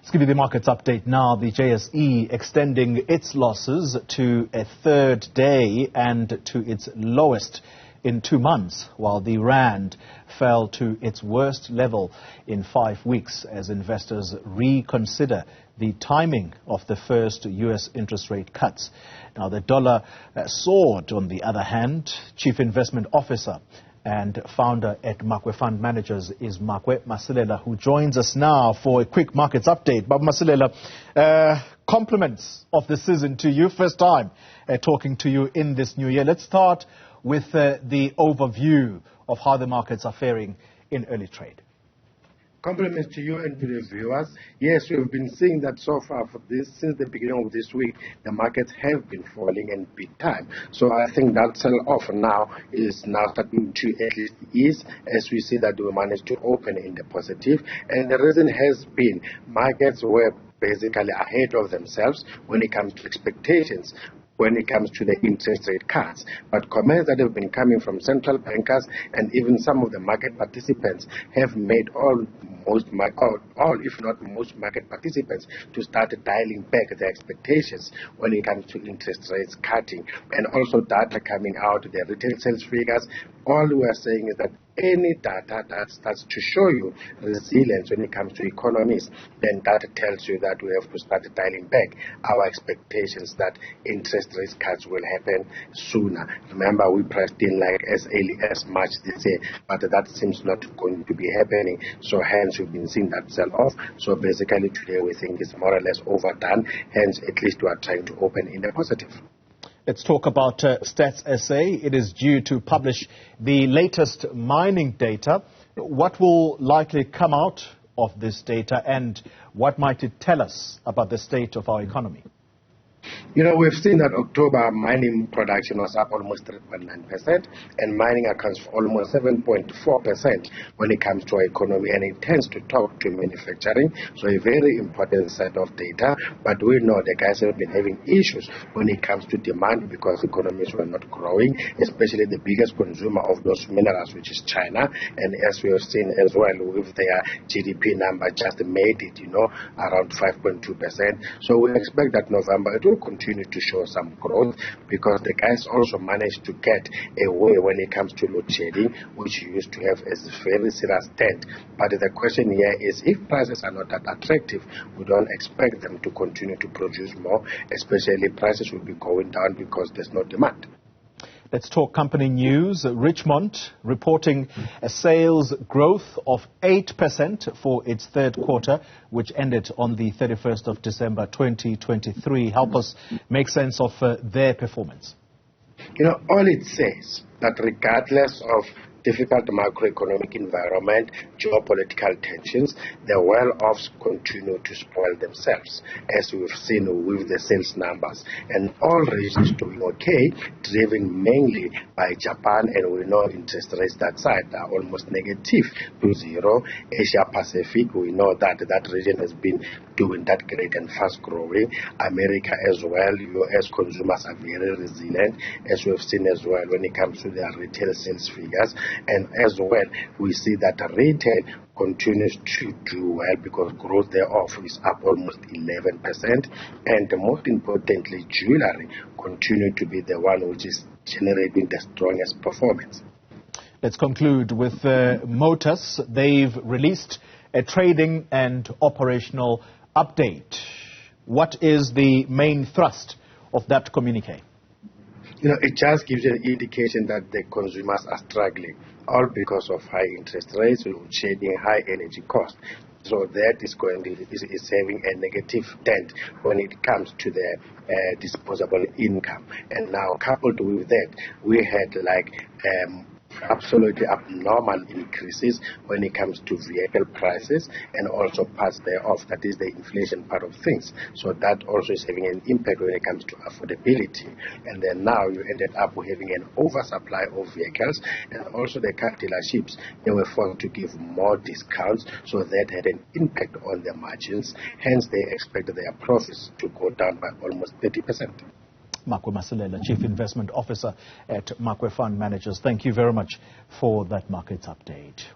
Let's give you the markets update now. The JSE extending its losses to a third day and to its lowest in 2 months, while the rand fell to its worst level in 5 weeks as investors reconsider the timing of the first U.S. interest rate cuts. Now, the dollar soared, on the other hand. Chief Investment Officer and founder at Makwe Fund Managers is Makwe Masilela, who joins us now for a quick markets update. But Masilela, compliments of the season to you. First time talking to you in this new year. Let's start with the overview of how the markets are faring in early trade. Compliments to you and to the viewers. Yes, we've been seeing that so far since the beginning of this week, the markets have been falling in big time. So I think that sell-off now is starting to at least ease as we see that we managed to open in the positive. And the reason has been markets were basically ahead of themselves when it comes to expectations, when it comes to the interest rate cuts. But comments that have been coming from central bankers and even some of the market participants have made all, if not most market participants to start dialing back their expectations when it comes to interest rates cutting. And also data coming out, the retail sales figures. All we are saying is that any data that starts to show you resilience when it comes to economies, then that tells you that we have to start dialing back our expectations that interest rate cuts will happen sooner. Remember, we priced in like as early as March this year, but that seems not going to be happening. So hence we've been seeing that sell off. So basically today we think it's more or less overdone. Hence at least we are trying to open in the positive. Let's talk about Stats SA. It is due to publish the latest mining data. What will likely come out of this data, and what might it tell us about the state of our economy? You know, we've seen that October mining production was up almost 3.9%, and mining accounts for almost 7.4% when it comes to our economy, and it tends to talk to manufacturing, so a very important set of data. But we know the guys have been having issues when it comes to demand because economies were not growing, especially the biggest consumer of those minerals, which is China. And as we have seen as well, with their GDP number just made it, around 5.2%. So we expect that November it will continue to show some growth because the guys also managed to get away when it comes to load shedding, which used to have a very serious dent. But the question here is, if prices are not that attractive, we don't expect them to continue to produce more, especially prices will be going down because there's no demand. Let's talk company news. Richmond reporting a sales growth of 8% for its third quarter, which ended on the 31st of December 2023. Help us make sense of their performance. All it says that regardless of difficult macroeconomic environment, geopolitical tensions, the well-offs continue to spoil themselves, as we've seen with the sales numbers. And all regions doing okay, driven mainly by Japan, and we know interest rates that side are almost negative to zero. Asia Pacific, we know that that region has been doing that great and fast growing. America as well, US consumers are very resilient, as we've seen as well when it comes to their retail sales figures. And as well, we see that retail continues to do well because growth thereof is up almost 11%. And most importantly, jewelry continues to be the one which is generating the strongest performance. Let's conclude with Motors. They've released a trading and operational update. What is the main thrust of that communique? It just gives you an indication that the consumers are struggling, all because of high interest rates, load shedding, high energy costs. So that is having a negative dent when it comes to the disposable income. And now, coupled with that, we had absolutely abnormal increases when it comes to vehicle prices and also parts thereof, that is the inflation part of things. So that also is having an impact when it comes to affordability. And then now you ended up having an oversupply of vehicles, and also the car dealerships, they were forced to give more discounts, so that had an impact on their margins. Hence they expect their profits to go down by almost 30%. Makwe Masilela, Chief Investment Officer at Makwe Fund Managers. Thank you very much for that markets update.